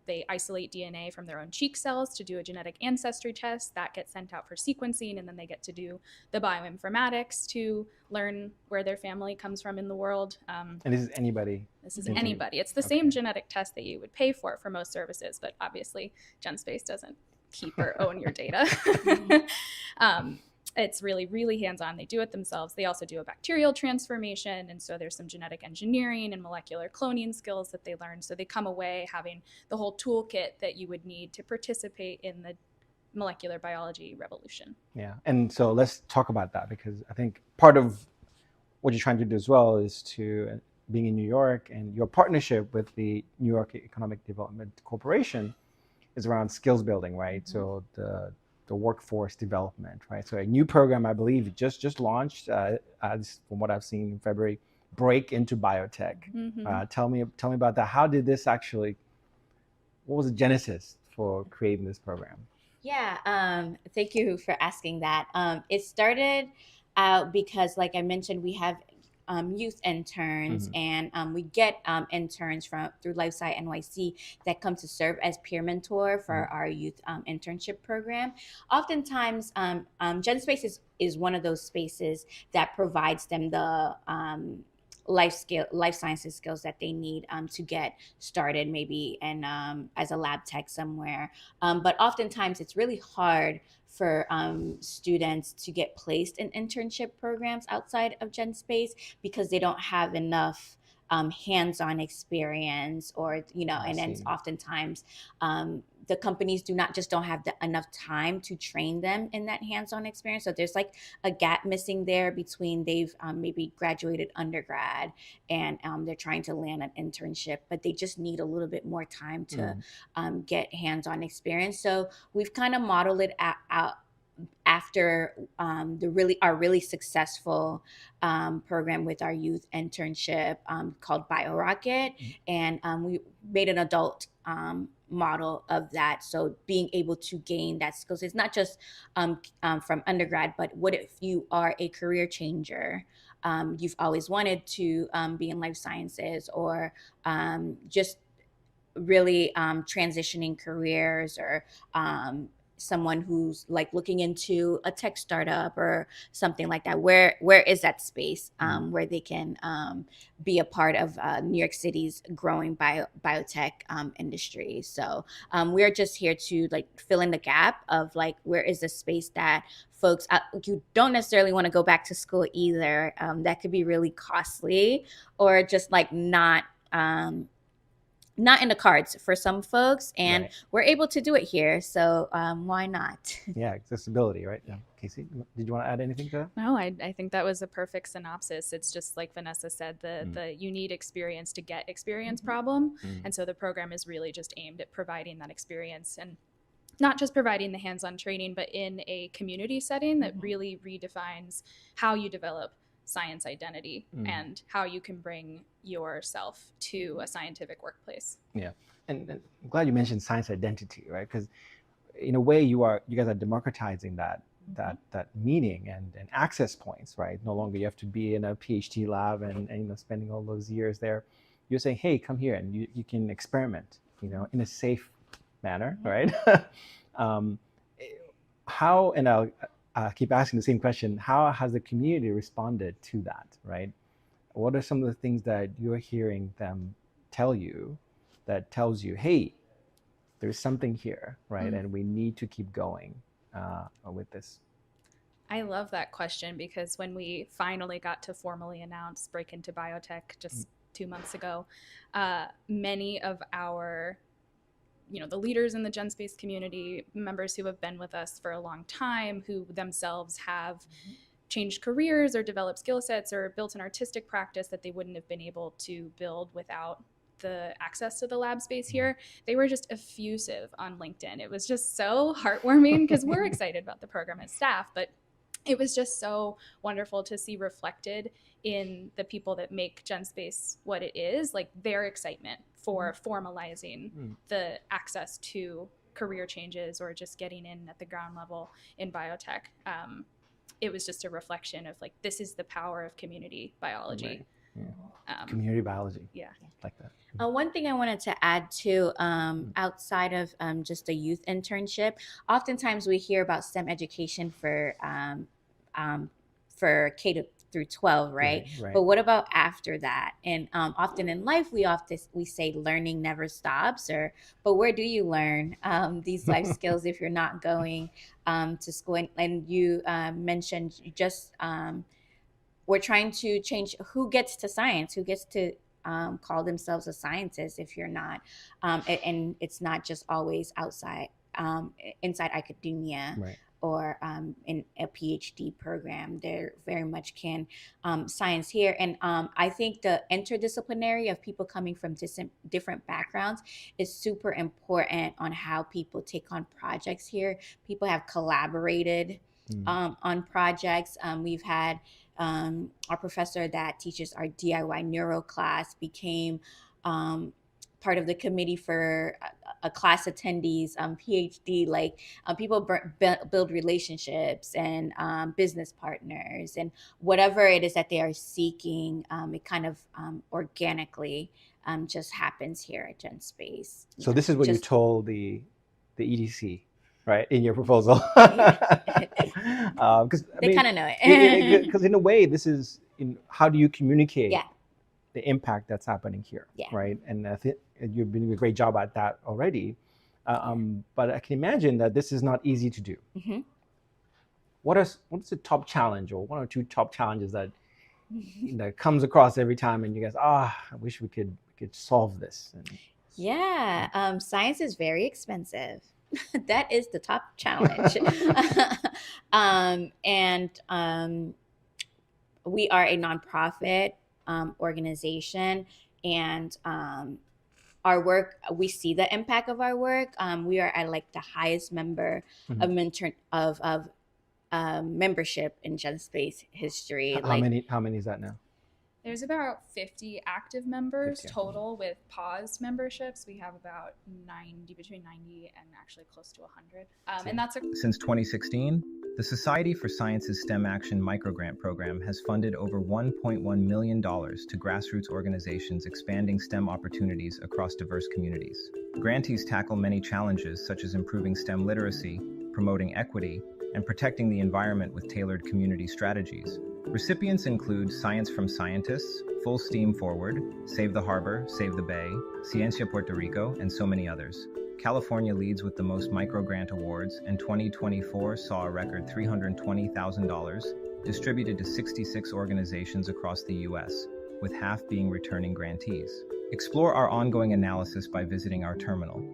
Speaker 14: they isolate DNA from their own cheek cells to do a genetic ancestry test that gets sent out for sequencing, and then they get to do the bioinformatics to learn where their family comes from in the world.
Speaker 12: And this is anybody?
Speaker 14: This is anybody. It's the same genetic test that you would pay for most services, but obviously Genspace doesn't keep or own your data. It's really, really hands-on. They do it themselves. They also do a bacterial transformation. And so there's some genetic engineering and molecular cloning skills that they learn. So they come away having the whole toolkit that you would need to participate in the molecular biology revolution.
Speaker 12: Yeah. And so let's talk about that, because I think part of what you're trying to do as well is to being in New York, and your partnership with the New York Economic Development Corporation is around skills building, right? So the workforce development, right? So a new program, I believe, just launched, from what I've seen in February, Break into Biotech. Tell me about that. How did this actually, what was the genesis for creating this program?
Speaker 15: Yeah, thank you for asking that. It started out because, like I mentioned, we have youth interns, and we get interns through LifeSci NYC that come to serve as peer mentor for our youth internship program. Oftentimes, Genspace is one of those spaces that provides them the life sciences skills that they need to get started, maybe as a lab tech somewhere. But oftentimes it's really hard for students to get placed in internship programs outside of Genspace because they don't have enough hands-on experience, or and then oftentimes the companies don't have enough time to train them in that hands-on experience. So there's like a gap missing there between they've maybe graduated undergrad and they're trying to land an internship, but they just need a little bit more time to get hands-on experience. So we've kind of modeled it out after our really successful program with our youth internship called BioRocket, and we made an adult model of that. So being able to gain that skills, it's not just from undergrad, but what if you are a career changer? You've always wanted to be in life sciences, or just really transitioning careers, or someone who's like looking into a tech startup or something like that. Where is that space where they can be a part of New York City's growing biotech industry? So we're just here to like fill in the gap of like, where is the space that folks, you don't necessarily want to go back to school either. That could be really costly, or just like not in the cards for some folks, and we're able to do it here. So why not?
Speaker 12: Yeah, accessibility, right? Yeah. Casey, did you want to add anything to that?
Speaker 14: No, I think that was a perfect synopsis. It's just like Vanessa said, the you need experience to get experience problem. And so the program is really just aimed at providing that experience, and not just providing the hands-on training, but in a community setting that really redefines how you develop science identity and how you can bring yourself to a scientific workplace.
Speaker 12: Yeah, and I'm glad you mentioned science identity, right? Because in a way, you guys are democratizing that meaning and access points, right? No longer you have to be in a PhD lab and spending all those years there. You're saying, hey, come here, and you can experiment, in a safe manner, right? How, and I'll keep asking the same question, how has the community responded to that, right? What are some of the things that you're hearing them tell you that tells you, hey, there's something here, right? And we need to keep going with this.
Speaker 14: I love that question, because when we finally got to formally announce Break into Biotech just 2 months ago, many of our the leaders in the Genspace community, members who have been with us for a long time, who themselves have changed careers or developed skill sets or built an artistic practice that they wouldn't have been able to build without the access to the lab space here, they were just effusive on LinkedIn. It was just so heartwarming, because we're excited about the program as staff, but it was just so wonderful to see reflected in the people that make Genspace what it is, like their excitement for formalizing the access to career changes or just getting in at the ground level in biotech. It was just a reflection of like, this is the power of community biology.
Speaker 12: Right. Yeah. Community biology.
Speaker 14: Yeah.
Speaker 12: Like that.
Speaker 15: One thing I wanted to add too, outside of just a youth internship, oftentimes we hear about STEM education for K through 12, right?
Speaker 12: Right.
Speaker 15: But what about after that? And often in life, we say learning never stops, but where do you learn these life skills if you're not going to school? And you mentioned we're trying to change who gets to science, who gets to call themselves a scientist if you're not. And it's not just always inside academia.
Speaker 12: Right.
Speaker 15: Or in a PhD program. There very much can science here. And I think the interdisciplinary of people coming from different backgrounds is super important on how people take on projects here. People have collaborated on projects. We've had our professor that teaches our DIY neuro class became part of the committee for a class attendees PhD. Like people build relationships and business partners and whatever it is that they are seeking. It kind of organically just happens here at Genspace.
Speaker 12: So this is what you told the EDC, right, in your proposal? Because
Speaker 15: they kind of know it.
Speaker 12: Because in a way, this is how do you communicate?
Speaker 15: Yeah.
Speaker 12: The impact that's happening here,
Speaker 15: yeah.
Speaker 12: right? And I think you've been doing a great job at that already. But I can imagine that this is not easy to do.
Speaker 15: Mm-hmm.
Speaker 12: What is the top challenge, or one or two top challenges that that comes across every time, and you guys, I wish we could solve this?
Speaker 15: Yeah, science is very expensive. That is the top challenge. We are a nonprofit organization, and our work, we see the impact of our work. We are at like the highest member of membership in Genspace history.
Speaker 12: How many is that now?
Speaker 14: There's about 50 active members total with paused memberships. We have about between 90 and actually close to 100. And that's
Speaker 5: Since 2016, the Society for Science's STEM Action Microgrant Program has funded over $1.1 million to grassroots organizations expanding STEM opportunities across diverse communities. Grantees tackle many challenges such as improving STEM literacy, promoting equity, and protecting the environment with tailored community strategies. Recipients include Science from Scientists, Full Steam Forward, Save the Harbor, Save the Bay, Ciencia Puerto Rico, and so many others. California leads with the most microgrant awards, and 2024 saw a record $320,000 distributed to 66 organizations across the U.S., with half being returning grantees. Explore our ongoing analysis by visiting our terminal.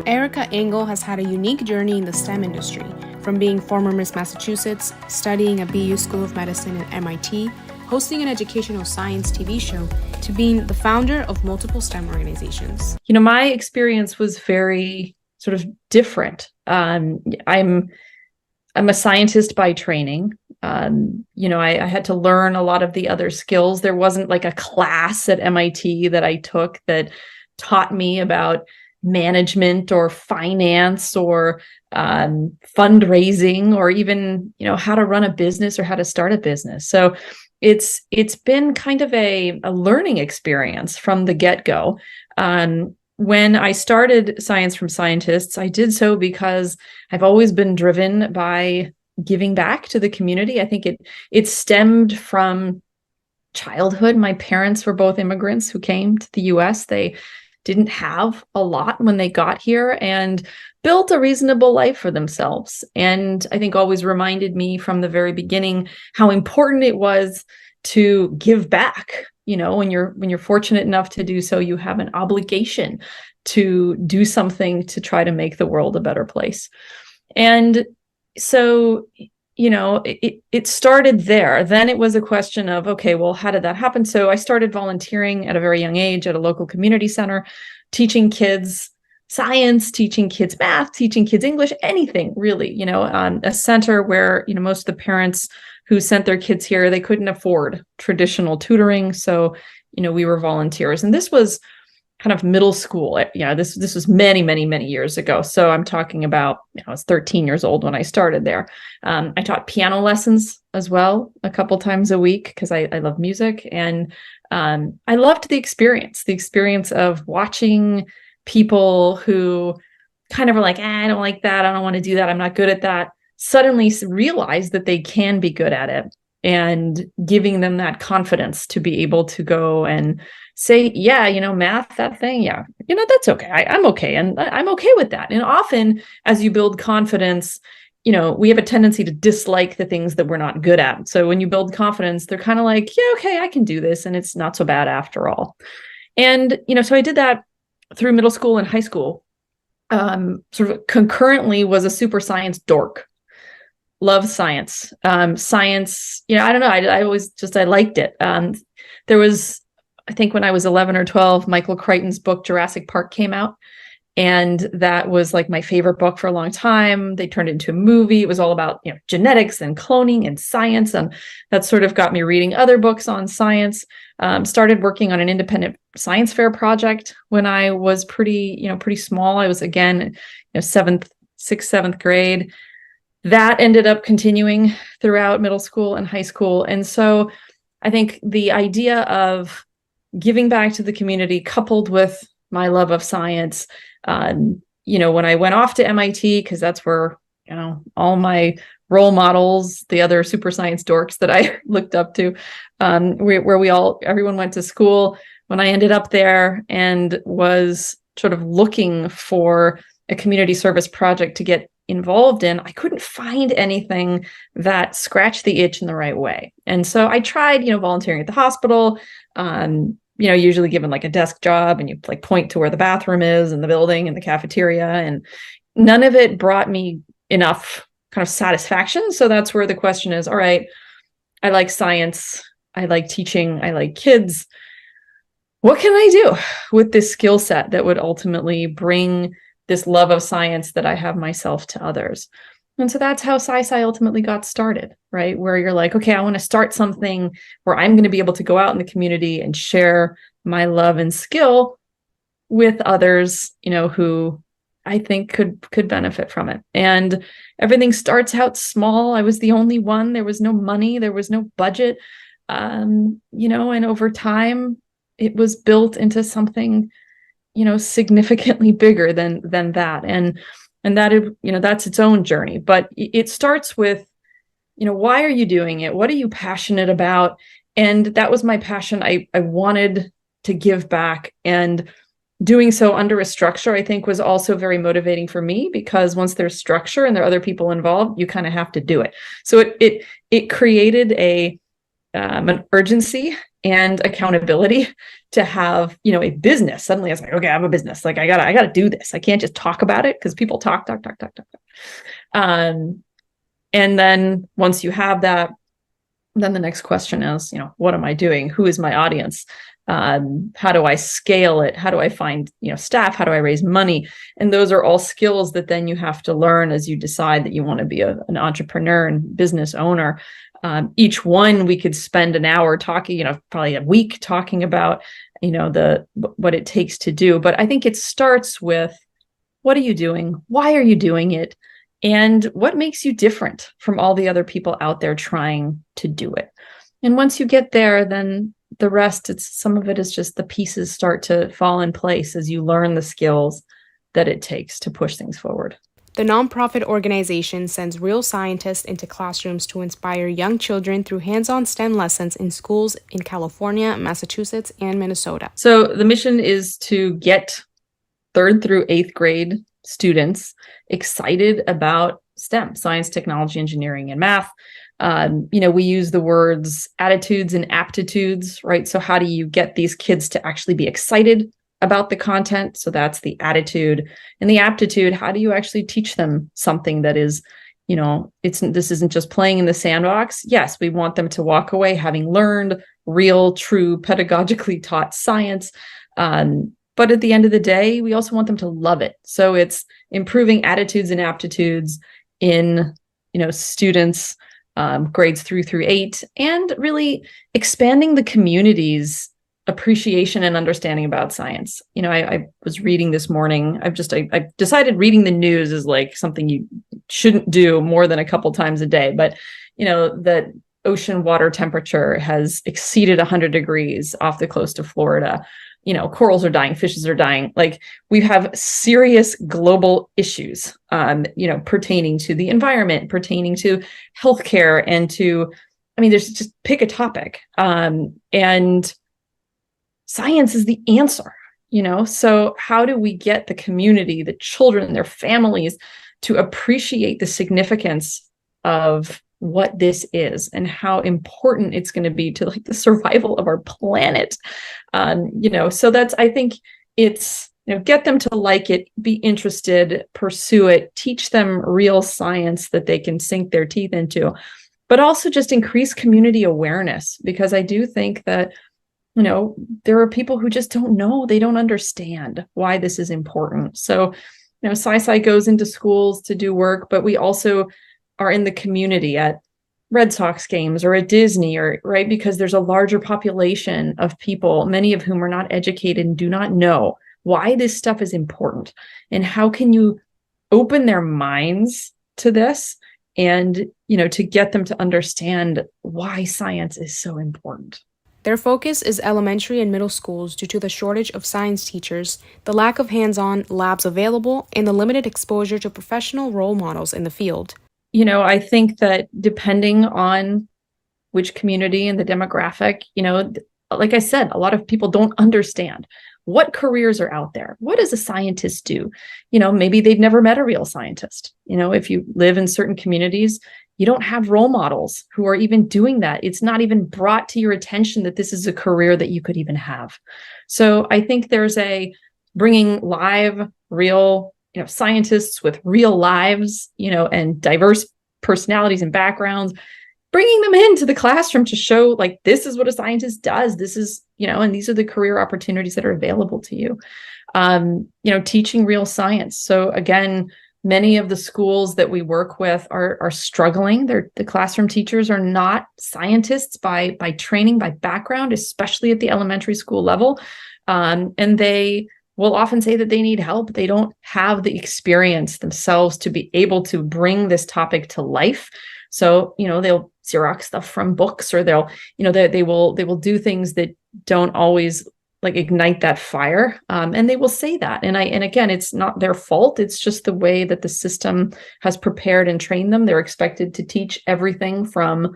Speaker 16: Erica Engel has had a unique journey in the STEM industry, from being former Miss Massachusetts, studying at BU School of Medicine at MIT, hosting an educational science TV show, to being the founder of multiple STEM organizations.
Speaker 17: You know, my experience was very sort of different. I'm a scientist by training. You know, I had to learn a lot of the other skills. There wasn't like a class at MIT that I took that taught me about management or finance or fundraising, or even, you know, how to run a business or how to start a business. So it's been kind of a learning experience from the get-go. When I started Science from Scientists, I did so because I've always been driven by giving back to the community. I think it stemmed from childhood. My parents were both immigrants who came to the US. They didn't have a lot when they got here and built a reasonable life for themselves. And I think always reminded me from the very beginning how important it was to give back. You know, when you're fortunate enough to do so, you have an obligation to do something to try to make the world a better place. And so, you know, it started there. Then it was a question of, okay, well, how did that happen? So I started volunteering at a very young age at a local community center, teaching kids science, teaching kids math, teaching kids English, anything really, you know, a center where, you know, most of the parents who sent their kids here, they couldn't afford traditional tutoring. So, you know, we were volunteers. And this was kind of middle school. You know, this was many, many, many years ago. So I'm talking about, you know, I was 13 years old when I started there. I taught piano lessons as well a couple times a week because I love music. And I loved the experience of watching people who kind of are like, I don't like that. I don't want to do that. I'm not good at that. Suddenly realize that they can be good at it, and giving them that confidence to be able to go and say, yeah, you know, math, that thing. Yeah, you know, that's okay. I'm okay. And I'm okay with that. And often as you build confidence, you know, we have a tendency to dislike the things that we're not good at. So when you build confidence, they're kind of like, yeah, okay, I can do this. And it's not so bad after all. And, you know, so I did that through middle school and high school. Sort of concurrently was a super science dork. Love science. Science, you know, I don't know. I always just, I liked it. There was, I think when I was 11 or 12, Michael Crichton's book, Jurassic Park, came out. And that was like my favorite book for a long time. They turned it into a movie. It was all about, you know, genetics and cloning and science. And that sort of got me reading other books on science. Started working on an independent science fair project when I was pretty small. I was, again, you know, 6th, 7th grade. That ended up continuing throughout middle school and high school. And so I think the idea of giving back to the community coupled with my love of science, you know, when I went off to MIT, because that's where, you know, all my role models, the other super science dorks that I looked up to, everyone went to school. When I ended up there and was sort of looking for a community service project to get involved in, I couldn't find anything that scratched the itch in the right way. And so I tried, you know, volunteering at the hospital, you know, usually given like a desk job, and you like point to where the bathroom is in the building and the cafeteria, and none of it brought me enough kind of satisfaction. So that's where the question is, all right, I like science, I like teaching, I like kids. What can I do with this skill set that would ultimately bring this love of science that I have myself to others? And so that's how SciSci ultimately got started, right? Where you're like, okay, I want to start something where I'm going to be able to go out in the community and share my love and skill with others, you know, who I think could benefit from it. And everything starts out small. I was the only one. There was no money. There was no budget, you know, and over time it was built into something, you know, significantly bigger than that. And that, you know, that's its own journey. But it starts with, you know, why are you doing it? What are you passionate about? And that was my passion. I wanted to give back, and doing so under a structure, I think, was also very motivating for me, because once there's structure and there are other people involved, you kind of have to do it. So it created an urgency and accountability to have, you know, a business. Suddenly I was like, okay, I have a business. Like I gotta do this. I can't just talk about it, because people talk. And then once you have that, then the next question is, you know, what am I doing? Who is my audience? How do I scale it? How do I find, you know, staff? How do I raise money? And those are all skills that then you have to learn as you decide that you want to be an entrepreneur and business owner. Each one we could spend an hour talking, you know, probably a week talking about, you know, what it takes to do. But I think it starts with, what are you doing? Why are you doing it? And what makes you different from all the other people out there trying to do it? And once you get there, then the rest, some of it is just the pieces start to fall in place as you learn the skills that it takes to push things forward.
Speaker 16: The nonprofit organization sends real scientists into classrooms to inspire young children through hands-on STEM lessons in schools in California, Massachusetts, and Minnesota.
Speaker 17: So the mission is to get 3rd through 8th grade students excited about STEM, science, technology, engineering, and math. We use the words attitudes and aptitudes, right? So how do you get these kids to actually be excited about the content? So that's the attitude. And the aptitude, how do you actually teach them something that is, this isn't just playing in the sandbox. Yes, we want them to walk away having learned real, true, pedagogically taught science. But at the end of the day, we also want them to love it. So it's improving attitudes and aptitudes in, students, grades 3 through 8, and really expanding the community's appreciation and understanding about science. I was reading this morning. I decided reading the news is like something you shouldn't do more than a couple times a day. But, that ocean water temperature has exceeded 100 degrees off the coast of Florida. Corals are dying, fishes are dying. Like, we have serious global issues, pertaining to the environment, pertaining to healthcare, and there's just pick a topic. And science is the answer, So how do we get the community, the children, their families to appreciate the significance of what this is and how important it's going to be to the survival of our planet? So I think it's, get them to like it, be interested, pursue it, teach them real science that they can sink their teeth into, but also just increase community awareness, because I do think that there are people who just don't know, they don't understand why this is important. So, SciSci goes into schools to do work, but we also are in the community at Red Sox games or at Disney, right? Because there's a larger population of people, many of whom are not educated and do not know why this stuff is important. And how can you open their minds to this and, to get them to understand why science is so important.
Speaker 16: Their focus is elementary and middle schools due to the shortage of science teachers, the lack of hands-on labs available, and the limited exposure to professional role models in the field.
Speaker 17: I think that depending on which community and the demographic, like I said, a lot of people don't understand what careers are out there. What does a scientist do? Maybe they've never met a real scientist. If you live in certain communities, you don't have role models who are even doing that. It's not even brought to your attention that this is a career that you could even have. So I think there's bringing live, real, scientists with real lives, and diverse personalities and backgrounds, bringing them into the classroom to show this is what a scientist does. This is, and these are the career opportunities that are available to you. Teaching real science. So again, many of the schools that we work with are struggling. The classroom teachers are not scientists by training, by background, especially at the elementary school level. And they will often say that they need help. They don't have the experience themselves to be able to bring this topic to life. So, they'll Xerox stuff from books, or they will do things that don't always ignite that fire. And they will say that. And again, it's not their fault. It's just the way that the system has prepared and trained them. They're expected to teach everything from,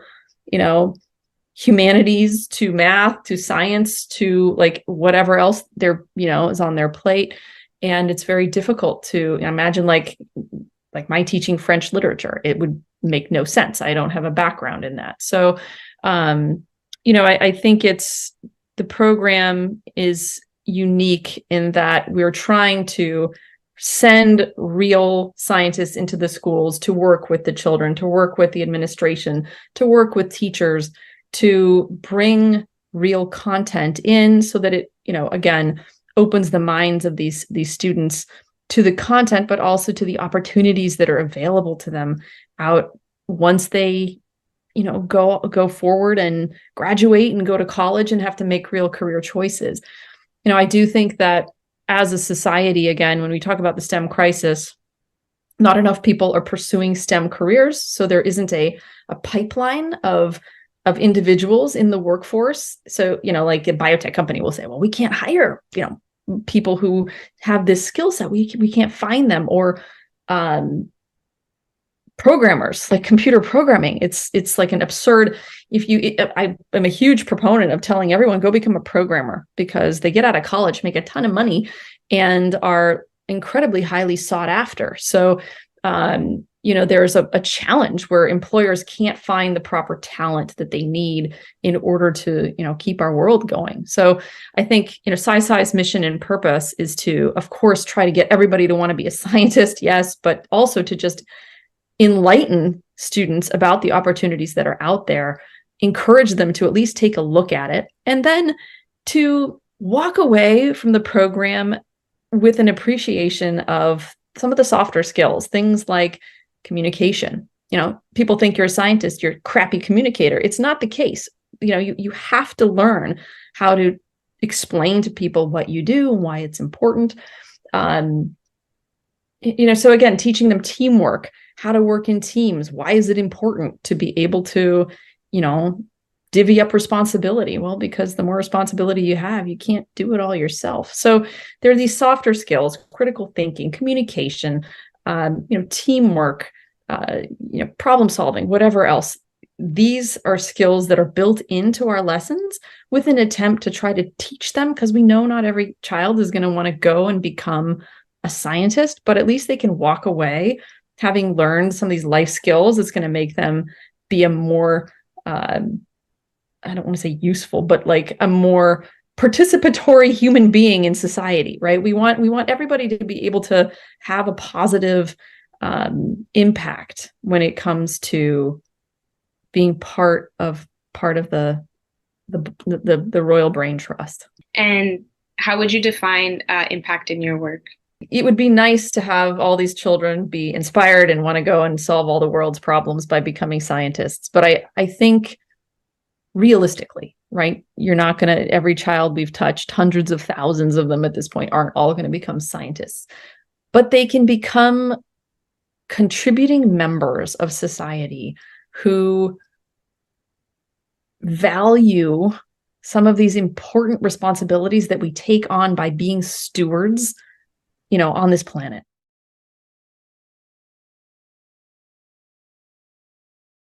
Speaker 17: humanities to math to science to whatever else is on their plate. And it's very difficult to imagine like my teaching French literature. It would make no sense. I don't have a background in that. So, I think the program is unique in that we're trying to send real scientists into the schools to work with the children, to work with the administration, to work with teachers, to bring real content in so that it, again, opens the minds of these students to the content, but also to the opportunities that are available to them out once they go forward and graduate and go to college and have to make real career choices. I do think that as a society, again, when we talk about the STEM crisis, not enough people are pursuing STEM careers. So there isn't a pipeline of individuals in the workforce. So, like a biotech company will say, well, we can't hire, people who have this skill set. We can't find them. Or programmers, like computer programming. It's like an absurd, I am a huge proponent of telling everyone, go become a programmer, because they get out of college, make a ton of money, and are incredibly highly sought after. So, there's a challenge where employers can't find the proper talent that they need in order to, keep our world going. So I think, SciSci's mission and purpose is to, of course, try to get everybody to want to be a scientist, yes, but also to just enlighten students about the opportunities that are out there, encourage them to at least take a look at it, and then to walk away from the program with an appreciation of some of the softer skills, things like communication. People think you're a scientist, you're a crappy communicator. It's not the case. You have to learn how to explain to people what you do and why it's important. So again, teaching them teamwork, how to work in teams. Why is it important to be able to, divvy up responsibility? Well, because the more responsibility you have, you can't do it all yourself. So there are these softer skills, critical thinking, communication, teamwork, problem solving, whatever else. These are skills that are built into our lessons with an attempt to try to teach them, because we know not every child is going to want to go and become a scientist, but at least they can walk away having learned some of these life skills that's going to make them be a more, I don't want to say useful, but like a more participatory human being in society, right? We want everybody to be able to have a positive impact when it comes to being part of the Royal Brain Trust.
Speaker 16: And how would you define impact in your work?
Speaker 17: It would be nice to have all these children be inspired and want to go and solve all the world's problems by becoming scientists. But I think realistically, right, you're not going to, every child we've touched, hundreds of thousands of them at this point, aren't all going to become scientists. But they can become contributing members of society who value some of these important responsibilities that we take on by being stewards, on this planet.